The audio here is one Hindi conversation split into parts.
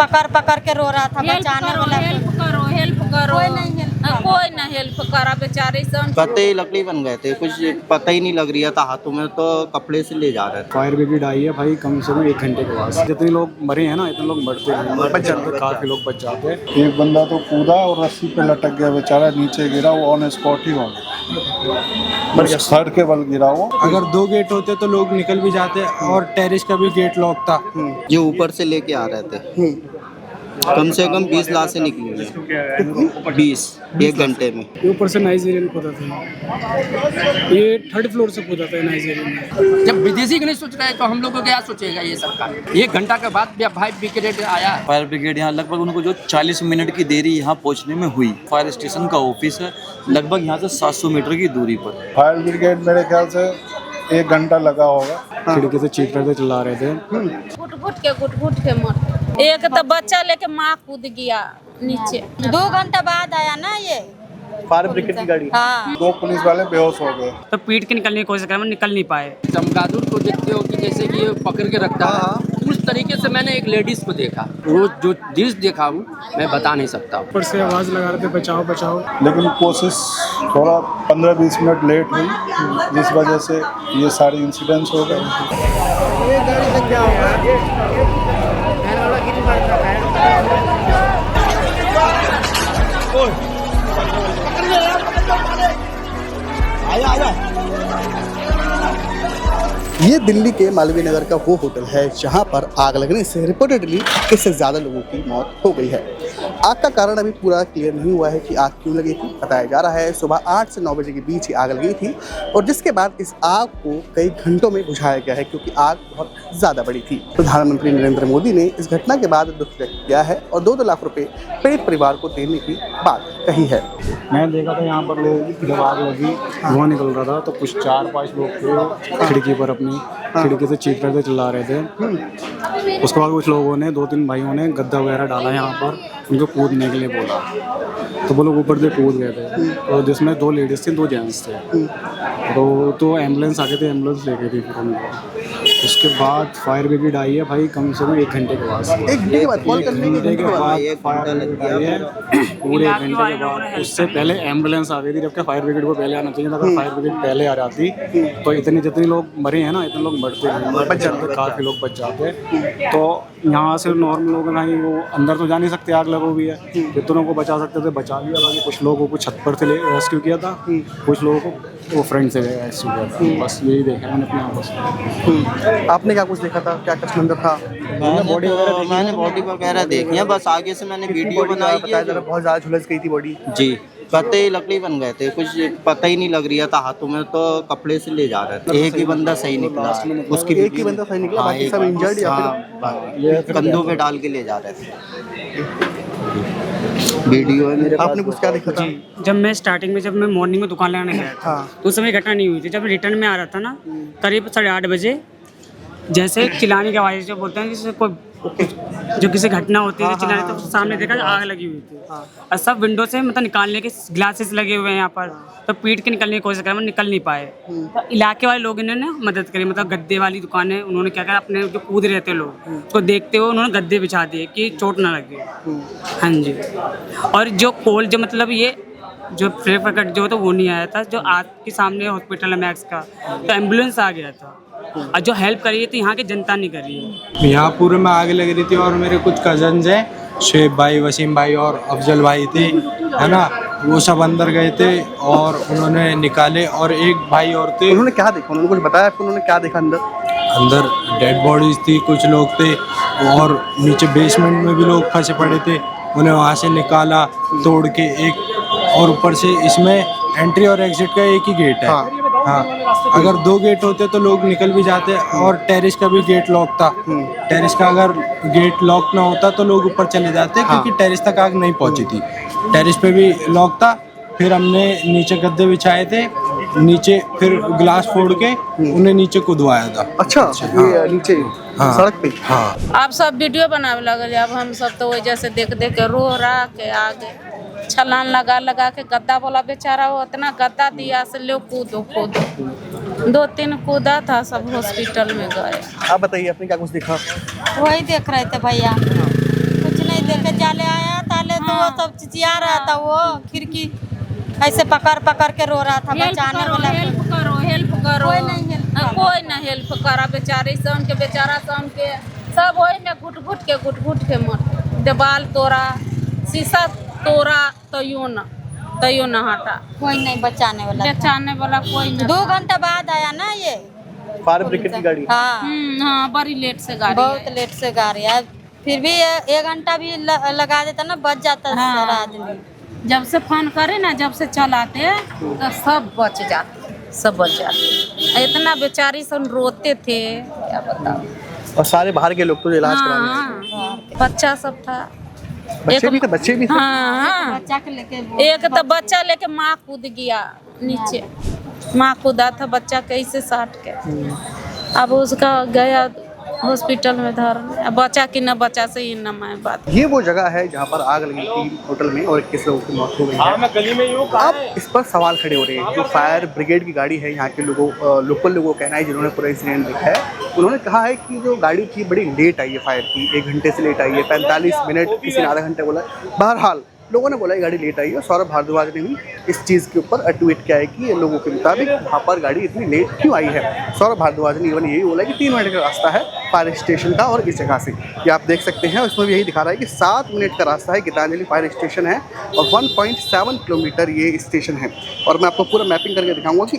पकड़ पकड़ के रो रहा था, बचाने वाला हेल्प करो कोई ना हेल्प करा बेचारे सब। कते लकड़ी बन गए थे, कुछ पता ही नहीं लग रहा था हाथों में, तो कपड़े से ले जा रहे थे। फायर ब्रिगेड आई है भाई, कम से कम 1 घंटे के बाद। जितने लोग मरे हैं ना, इतने लोग मरते हैं, बच जाते, काफी लोग बच जाते हैं। एक बंदा तो कूदा और रस्सी पे लटक गया, बेचारा नीचे गिरा, वो ऑन स्पॉट ही हो गया, सर के बल गिरा वो। अगर 2 गेट होते तो लोग निकल भी जाते, और टेरिस का भी गेट लॉक था। जो ऊपर से लेके आ रहे थे, कम से कम 20 लाशें निकली हैं। 20 1 घंटे में। ऊपर से नाइजीरियन कूदा था, ये 3rd फ्लोर से कूदा था नाइजीरियन। जब विदेशी नहीं सोच रहे तो हम लोग को क्या सोचेगा ये सब का। 1 घंटा के बाद फायर ब्रिगेड आया। फायर ब्रिगेड यहाँ लगभग उनको जो 40 मिनट की देरी यहाँ पहुँचने में हुई। फायर स्टेशन का ऑफिस है लगभग यहाँ से 700 मीटर की दूरी पर। फायर ब्रिगेड मेरे ख्याल से 1 घंटा लगा होगा। खिड़की से चीख रहे थे, चिल्ला रहे थे। घुट के मर। एक तो बच्चा लेके माँ कूद गया नीचे। 2 घंटा बाद आया ना ये फायर ब्रिगेड की गाड़ी। हाँ, 2 पुलिस वाले बेहोश हो गए। तो पीट के निकलने की कोशिश करा, निकल नहीं पाए। चमगादुर को देखते हो कि जैसे कि ये पकड़ के रखता है, उस तरीके से मैंने एक लेडीज को देखा। वो जो दृश्य देखा हूँ मैं बता नहीं सकता। ऊपर से आवाज लगा रहे थे बचाओ बचाओ, लेकिन कोशिश थोड़ा 15-20 मिनट लेट हुई, जिस वजह से ये सारे इंसिडेंट्स हो गए। ये दिल्ली के मालवीय नगर का वो होटल है जहां पर आग लगने से रिपोर्टेडली 21 से ज़्यादा लोगों की मौत हो गई है। आग का कारण अभी पूरा क्लियर नहीं हुआ है कि आग क्यों लगी थी। बताया जा रहा है सुबह 8 से 9 बजे के बीच ही आग लगी थी, और जिसके बाद इस आग को कई घंटों में बुझाया गया है, क्योंकि आग बहुत ज़्यादा बड़ी थी। प्रधानमंत्री नरेंद्र मोदी ने इस घटना के बाद दुख व्यक्त किया है और 2-2 लाख रुपये पीड़ित परिवार को देने की बात कही है। मैं देखा था यहाँ पर लोग, जब आग लगी धुआं निकल रहा था, तो कुछ 4-5 लोग थे खिड़की पर, अपनी खिड़की से चीख रहे थे, चिल्ला रहे थे। उसके बाद कुछ लोगों ने, 2-3 भाइयों ने गद्दा वगैरह डाला यहाँ पर, उनको कूदने के लिए बोला, तो वो लोग ऊपर से कूद गए थे। तो जिसमें 2 लेडीज़ थी, 2 जेंट्स थे। तो एम्बुलेंस आ गई थी, एम्बुलेंस लेके थी फिर उनको। उसके बाद फायर ब्रिगेड आई है भाई, कम से कम 1 घंटे के बाद। 1 घंटे के बाद कॉल करने के बाद फायर ब्रिगेड आई है पूरे 1 घंटे के बाद। उससे पहले एम्बुलेंस आ गई थी, जबकि फायर ब्रिगेड को पहले आना चाहिए था। अगर फायर ब्रिगेड पहले आ जाती तो जितने लोग मरे हैं ना, इतने लोग मरते हैं, बच जाते, काफ़ी लोग बच जाते। तो यहाँ से नॉर्मल लोग ना ही, वो अंदर तो जा नहीं सकते, आग लगो भी है। जितनों को बचा सकते थे बचा लिया, बाकी कुछ लोगों को छत पर से रेस्क्यू किया था, कुछ लोगों को वो फ्रंट से रेस्क्यू किया था। बस यही देखा मैंने अपनी आंखों से। आपने क्या कुछ देखा था, क्या कुछ मंदिर था? मैंने बॉडी वगैरह देखी है, बस आगे से मैंने वीडियो बनाई है। बहुत ज़्यादा झुलस गई थी बॉडी जी, कते लकड़ी बन गए थे, कुछ पता ही नहीं लग रहा था हाथों में, तो कपड़े से ले जा रहे थे। एक ही बंदा सही निकला, उसकी एक ही बंदा सही निकला, बाकी सब इंजर्ड या फिर कंधों पे डाल के ले जा रहे थे। वीडियो है मेरे पास। आपने कुछ क्या देखा था? जब मैं स्टार्टिंग में, जब मैं मॉर्निंग में दुकान लगाने गया था, तो उस समय घटना नहीं हुई थी। जब रिटर्न में आ रहा था ना, करीब 8:30 बजे, जैसे चिल्लाने की आवाज़ जो बोलते हैं, जैसे कोई जो किसी घटना होती है चिल्लाने, तो सामने देखा आग लगी हुई थी। और सब विंडो से मतलब निकालने के ग्लासेस लगे हुए हैं यहाँ पर, तो पीट के निकलने की कोशिश करा, निकल नहीं पाए। तो इलाके वाले लोग इन्होंने मदद करी, मतलब गद्दे वाली दुकान है, उन्होंने क्या करा, अपने जो कूद रहे थे लोग उसको देखते हुए उन्होंने गद्दे बिछा दिए कि चोट ना लगे। हाँ जी। और जो कोल जो मतलब ये जो फ्लेयर प्रकट जो था वो नहीं आया था, जो आग के सामने हॉस्पिटल है मैक्स का, तो एम्बुलेंस आ गया था। और जो हेल्प करी है तो यहाँ की जनता नहीं कर रही है। यहाँ पूरे में आग लग रही थी, और मेरे कुछ कजन्स हैं, शुएब भाई, वसीम भाई और अफजल भाई थे, है ना, वो सब अंदर गए थे और उन्होंने निकाले। और एक भाई और थे, उन्होंने क्या देखा, उन्होंने कुछ बताया आपको, उन्होंने क्या देखा अंदर डेड बॉडीज थी, कुछ लोग थे, और नीचे बेसमेंट में भी लोग फंसे पड़े थे, उन्हें वहाँ से निकाला तोड़ के एक। और ऊपर से इसमें एंट्री और एग्जिट का एक ही गेट है। हाँ, अगर 2 गेट होते तो लोग निकल भी जाते, और टेरिस का भी गेट लॉक था। टेरिस का अगर गेट लॉक ना होता तो लोग ऊपर चले जाते, क्योंकि टेरिस तक आग नहीं पहुंची थी। टेरिस पे भी लॉक था। फिर हमने नीचे गद्दे बिछाए थे, नीचे फिर ग्लास फोड़ के उन्हें नीचे कूदवाया था। अच्छा, ये नीचे सड़क पे। हाँ, आप सब वीडियो बनावे लगल, अब हम सब तो वजह से देख देख के रो रहा के आगे छलान लगा लगा के गद्दा बोला, बेचारा वो इतना गद्दा दिया से लो कूदो कूदो। 2-3 कूदा था, सब हॉस्पिटल में गए। आप बताइए, आपने क्या कुछ देखा? वही देख रहे थे भैया, कुछ चिचिया रहा था, वो खिड़की ऐसे पकड़ पकड़ के रो रहा था, बचाने वाला हेल्प करो, हेल्प करो। कोई नहीं हेल्प करा। कोई ना हेल्प करा, बेचारी सन के बेचारा सन के सब वही में घुट घुट के मर, दीवार तोड़ा, शीशा तोड़ा, तयो न हटा, कोई नहीं बचाने वाला कोई ना। 2 घंटा बाद आया ना ये। फायर ब्रिगेड की गाड़ी। हाँ हाँ, बड़ी लेट से गाड़ी बहुत आई। लेट से गाड़ी है, फिर भी 1 घंटा भी लगा देता ना, बच जाता सारा आदमी। जब से फोन करे ना, जब से चलाते तो सब बच जाते। इतना बेचारी सब रोते थे, क्या बताओ। और सारे बाहर के लोग तो इलाज कराने आए हाँ, बच्चा सब था, बच्चे भी थे। हाँ, बच्चा के लेके एक तो बच्चा लेके माँ कूद गया नीचे, माँ कूदा था बच्चा कैसे साट के, अब उसका गया हॉस्पिटल में धरने, अब बचा कि न बचा से ही न मैं बात। ये वो जगह है जहाँ पर आग लगी थी होटल में और 21 लोगों की मौत हो गई है। अब इस पर सवाल खड़े हो रहे हैं। जो फायर ब्रिगेड की गाड़ी है, यहाँ के लोकल लोगों का कहना है, जिन्होंने पूरा इंसिडेंट देखा है, उन्होंने कहा है कि जो गाड़ी थी बड़ी लेट आई है, फायर की 1 घंटे से लेट आई है, 45 मिनट, किसी ने आधा घंटा बोला। बहरहाल लोगों ने बोला ये गाड़ी लेट आई है। सौरभ भारद्वाज ने भी इस चीज़ के ऊपर ट्वीट किया है कि लोगों के मुताबिक वहाँ पर गाड़ी इतनी लेट क्यों आई है। सौरभ भारद्वाज ने इवन यही बोला कि 3 मिनट का रास्ता है फायर स्टेशन का और इस जगह से। ये आप देख सकते हैं, उसमें भी यही दिखा रहा है कि 7 मिनट का रास्ता है। गीतांजलि फायर स्टेशन है और 1.7 किलोमीटर ये स्टेशन है। और मैं आपको पूरा मैपिंग करके दिखाऊंगा कि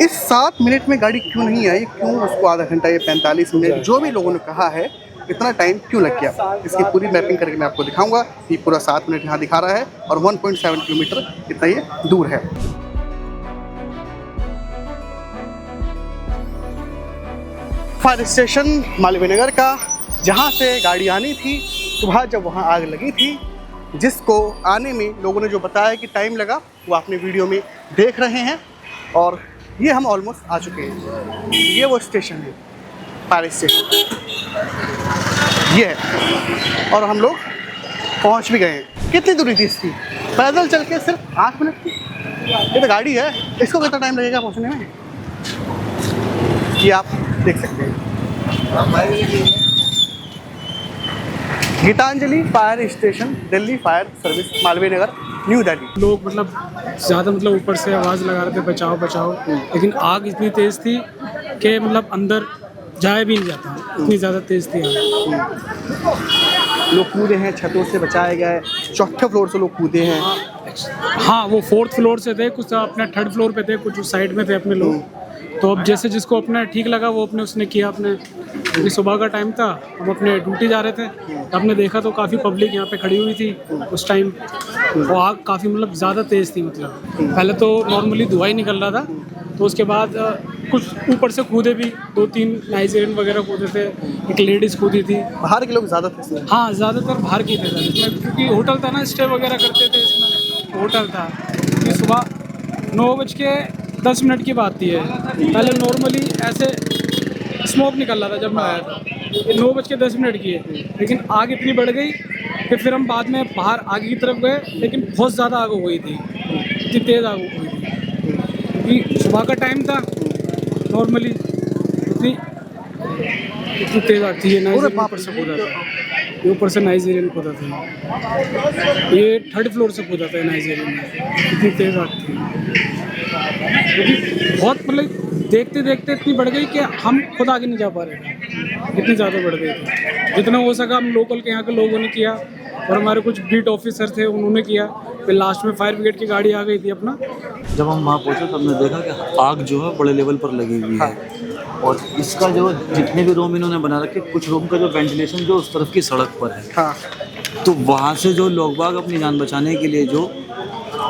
इस 7 मिनट में गाड़ी क्यों नहीं आई, क्यों उसको आधा घंटा या 45 मिनट जो भी लोगों ने कहा है, इतना टाइम क्यों लग गया। इसकी पूरी मैपिंग करके मैं आपको दिखाऊंगा। ये पूरा 7 मिनट यहाँ दिखा रहा है और 1.7 किलोमीटर इतना ये दूर है। फायर स्टेशन मालवीय नगर का, जहाँ से गाड़ी आनी थी सुबह जब वहाँ आग लगी थी, जिसको आने में लोगों ने जो बताया कि टाइम लगा, वो आपने वीडियो में देख रहे हैं। और ये हम ऑलमोस्ट आ चुके हैं। ये वो स्टेशन है, फायर स्टेशन ये है, और हम लोग पहुंच भी गए हैं। कितनी दूरी थी इसकी? पैदल चल के सिर्फ 8 मिनट की। ये तो गाड़ी है, इसको कितना टाइम लगेगा पहुंचने में, ये आप देख सकते हैं। Geetanjali fire station, Delhi fire service, Malviya Nagar, New Delhi. लोग मतलब ज़्यादा मतलब ऊपर से आवाज़ लगा रहे थे बचाओ बचाओ, लेकिन आग इतनी तेज़ थी कि मतलब अंदर जाया भी नहीं जाता, इतनी ज़्यादा तेज़ थी आग। लोग कूदे हैं, छतों से बचाए गए, 4थे फ्लोर से लोग कूदे हैं। हाँ, वो 4th फ्लोर से थे, कुछ अपने 3rd फ्लोर पे थे, कुछ उस साइड में थे अपने लोग। तो अब जैसे जिसको अपना ठीक लगा वो अपने उसने किया अपने, क्योंकि सुबह का टाइम था, हम अपने ड्यूटी जा रहे थे, तो हमने देखा तो काफ़ी पब्लिक यहाँ पे खड़ी हुई थी उस टाइम। वो आग काफ़ी मतलब ज़्यादा तेज़ थी, मतलब पहले तो नॉर्मली धुआं ही निकल रहा था, तो उसके बाद कुछ ऊपर से कूदे भी, 2-3 नाइजीरियन वगैरह कूदे थे, एक लेडीज़ कूदी थी। बाहर के लोग ज़्यादा थे इसमें? हाँ, ज़्यादातर बाहर की थे इसमें, क्योंकि होटल था ना, स्टे वगैरह करते थे इसमें, होटल था। क्योंकि सुबह 9:10 की बात थी है, पहले नॉर्मली ऐसे स्मोक निकल रहा था जब मैं आया था। ये 9:10 की है, लेकिन आग इतनी बढ़ गई कि फिर हम बाद में बाहर आगे की तरफ गए, लेकिन बहुत ज़्यादा आग हो गई थी, इतनी तेज़ आग हो गई थी, क्योंकि सुबह का टाइम था। नॉर्मली इतनी तेज़ आग थी। ये नाइजीरियन ऊपर से कूदा था, ये ऊपर से नाइजीरियन कूदा था, ये 3rd फ्लोर से कूदा था नाइजीरियन में, इतनी तेज़ आग थी। क्योंकि बहुत मतलब देखते देखते इतनी बढ़ गई कि हम खुद आगे नहीं जा पा रहे थे, इतनी ज़्यादा बढ़ गई थी। जितना हो सका हम लोकल के यहाँ के लोगों ने किया, और हमारे कुछ बीट ऑफिसर थे उन्होंने किया। फिर लास्ट में फायर ब्रिगेड की गाड़ी आ गई थी अपना। जब हम वहाँ पहुँचे तो हमने देखा कि आग जो है बड़े लेवल पर लगी हुई है, और इसका जो जितने भी रूम इन्होंने बना रखे, कुछ रूम का जो वेंटिलेशन जो उस तरफ की सड़क पर है, हाँ। तो वहाँ से जो लोग बाग अपनी जान बचाने के लिए जो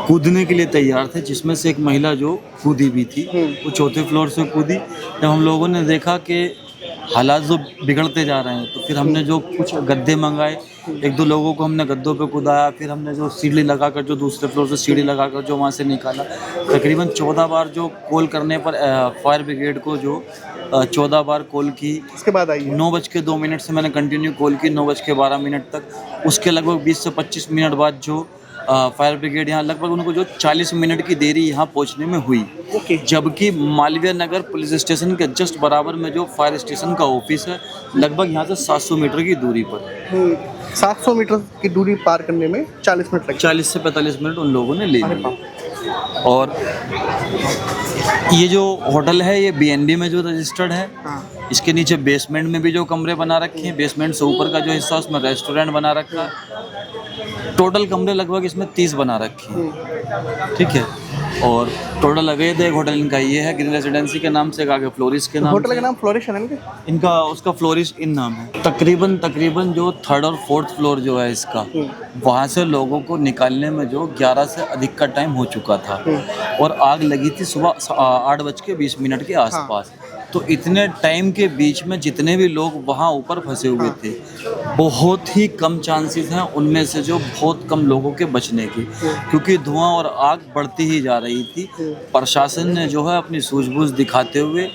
कूदने के लिए तैयार थे, जिसमें से एक महिला जो कूदी भी थी, वो 4थे फ्लोर से कूदी। जब हम लोगों ने देखा कि हालात जो बिगड़ते जा रहे हैं, तो फिर हमने जो कुछ गद्दे मंगाए, 1-2 लोगों को हमने गद्दों पे कूदाया, फिर हमने जो सीढ़ी लगाकर, जो दूसरे फ्लोर से सीढ़ी लगाकर जो वहाँ से निकाला। तकरीबन 14 बार जो कॉल करने पर फायर ब्रिगेड को जो 14 बार कॉल की। इसके बाद आई 9:02 से मैंने कंटिन्यू कॉल की 9:12 तक। उसके लगभग 20 से 25 मिनट बाद जो फायर ब्रिगेड यहाँ लगभग उनको जो 40 मिनट की देरी यहाँ पहुँचने में हुई। जबकि मालवीय नगर पुलिस स्टेशन के जस्ट बराबर में जो फायर स्टेशन का ऑफिस है, लगभग यहाँ से 700 मीटर की दूरी पर है। 700 मीटर की दूरी पार करने में 40 मिनट लगे। 40 से 45 मिनट उन लोगों ने ले लिए। और ये जो होटल है ये BNB में जो रजिस्टर्ड है, इसके नीचे बेसमेंट में भी जो कमरे बना रखे हैं, बेसमेंट से ऊपर का जो हिस्सा उसमें रेस्टोरेंट बना रखा है। टोटल कमरे लगभग इसमें 30 बना रखे हैं, ठीक है। और टोटल अवैध एक होटल इनका ये है, ग्रीन रेजिडेंसी के नाम से, आगे फ्लोरिस के नाम। होटल का नाम फ्लोरिश है ना इनका, उसका फ्लोरिश इन नाम है। तकरीबन जो 3rd और 4th फ्लोर जो है इसका, वहाँ से लोगों को निकालने में जो 11 से अधिक का टाइम हो चुका था। और आग लगी थी सुबह 8:20 के आसपास। तो इतने टाइम के बीच में जितने भी लोग वहाँ ऊपर फंसे हुए थे, बहुत ही कम चांसेस हैं उनमें से जो बहुत कम लोगों के बचने की, क्योंकि धुआं और आग बढ़ती ही जा रही थी। प्रशासन ने जो है अपनी सूझबूझ दिखाते हुए,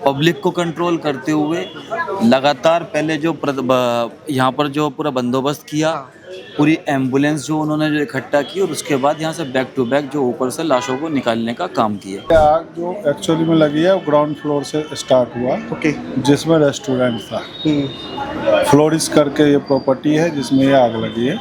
पब्लिक को कंट्रोल करते हुए लगातार पहले जो यहाँ पर जो पूरा बंदोबस्त किया, पूरी एम्बुलेंस जो उन्होंने जो इकट्ठा की, और उसके बाद यहाँ से बैक टू बैक जो ऊपर से लाशों को निकालने का काम किया। आग जो एक्चुअली में लगी है वो ग्राउंड फ्लोर से स्टार्ट हुआ, जिसमें रेस्टोरेंट था। फ्लोरिस करके ये प्रॉपर्टी है जिसमें ये आग लगी है।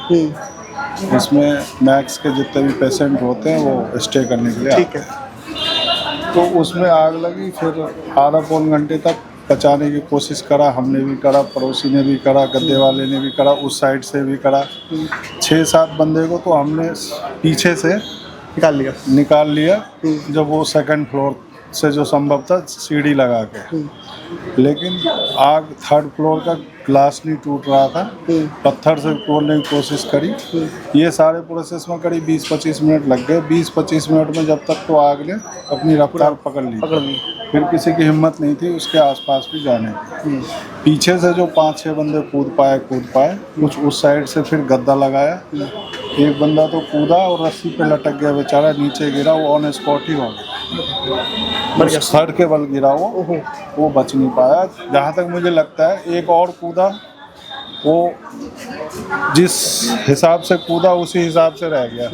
इसमें मैक्स के जितने भी पेशेंट होते हैं वो स्टे करने के लिए आते हैं। तो उसमें आग लगी, फिर आधा पौन घंटे तक बचाने की कोशिश करा, हमने भी करा, पड़ोसी ने भी करा, गद्दे वाले ने भी करा, उस साइड से भी करा। 6-7 बंदे को तो हमने पीछे से निकाल लिया जब वो 2nd फ्लोर से जो संभव था सीढ़ी लगा के। लेकिन आग 3rd फ्लोर का ग्लास नहीं टूट रहा था, पत्थर से तोड़ने की कोशिश करी। ये सारे प्रोसेस में करीब 20-25 मिनट लग गए। 20-25 मिनट में जब तक तो आग ने अपनी रफ्तार पकड़ ली। फिर किसी की हिम्मत नहीं थी उसके आसपास भी जाने की। पीछे से जो 5-6 बंदे कूद पाए, कुछ उस साइड से फिर गद्दा लगाया। एक बंदा तो कूदा और रस्सी पे लटक गया, बेचारा नीचे गिरा, वो ऑन स्पॉट ही हो गया। सर के बल गिरा वो बच नहीं पाया। जहाँ तक मुझे लगता है एक और कूदा, वो जिस हिसाब से कूदा उसी हिसाब से रह गया।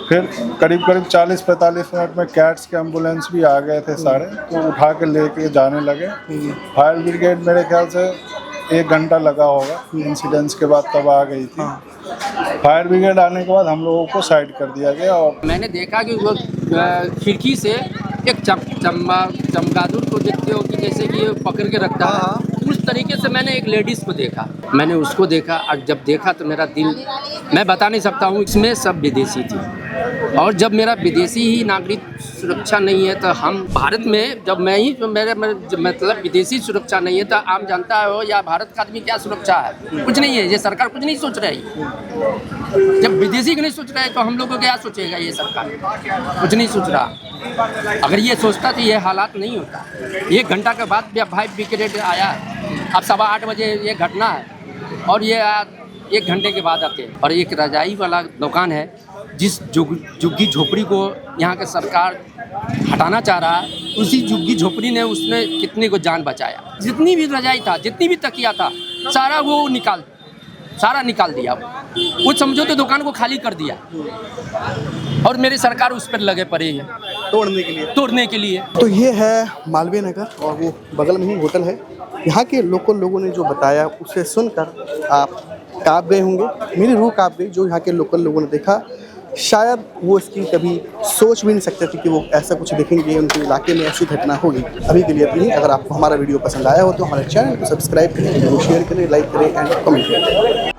फिर करीब 40-45 मिनट में कैट्स के एम्बुलेंस भी आ गए थे सारे, तो उठा के लेके जाने लगे। फायर ब्रिगेड मेरे ख्याल से 1 घंटा लगा होगा इंसिडेंट्स के बाद, तब आ गई थी। फायर ब्रिगेड आने के बाद हम लोगों को साइड कर दिया गया। और मैंने देखा कि वो खिड़की से एक चमगादड़ को देखते हो कि जैसे कि पकड़ के रखता है, उस तरीके से मैंने एक लेडीज़ को देखा। मैंने उसको देखा और जब देखा तो मेरा दिल, मैं बता नहीं सकता हूँ, इसमें सब विदेशी थी। और जब मेरा विदेशी ही नागरिक सुरक्षा नहीं है तो हम भारत में, जब मैं ही मेरे मतलब विदेशी सुरक्षा नहीं है तो आम जनता हो या भारत का आदमी क्या सुरक्षा है? कुछ नहीं है। ये सरकार कुछ नहीं सोच रही। जब विदेशी नहीं सोच रहा है तो हम लोगों को क्या सोचेगा? ये सरकार कुछ नहीं सोच रहा। अगर ये सोचता तो ये हालात नहीं होता। 1 घंटा के बाद फायर ब्रिगेड आया। अब 8:15 बजे ये घटना है और ये 1 घंटे के बाद आते हैं। और एक रजाई वाला दुकान है जिस झुग्गी झोपड़ी को यहाँ के सरकार हटाना चाह रहा है, उसी झुग्गी झोपड़ी ने उसने कितने को जान बचाया। जितनी भी रजाई था, जितनी भी तकिया था, सारा निकाल दिया। वो समझो तो दुकान को खाली कर दिया और मेरी सरकार उस पर लगे पड़े हैं तोड़ने के लिए। तो ये है मालवीय नगर और वो बगल में ही होटल है। यहाँ के लोकल लोगों ने जो बताया उसे सुनकर आप काँप गए होंगे, मेरी रूह काँप गई। जो यहाँ के लोकल लोगों ने देखा, शायद वो इसकी कभी सोच भी नहीं सकते थे कि वो ऐसा कुछ देखेंगे, उनके इलाके में ऐसी घटना होगी। अभी के लिए इतनी ही। अगर आपको हमारा वीडियो पसंद आया हो तो हमारे चैनल को सब्सक्राइब करें, शेयर करें, लाइक करें एंड कमेंट करें।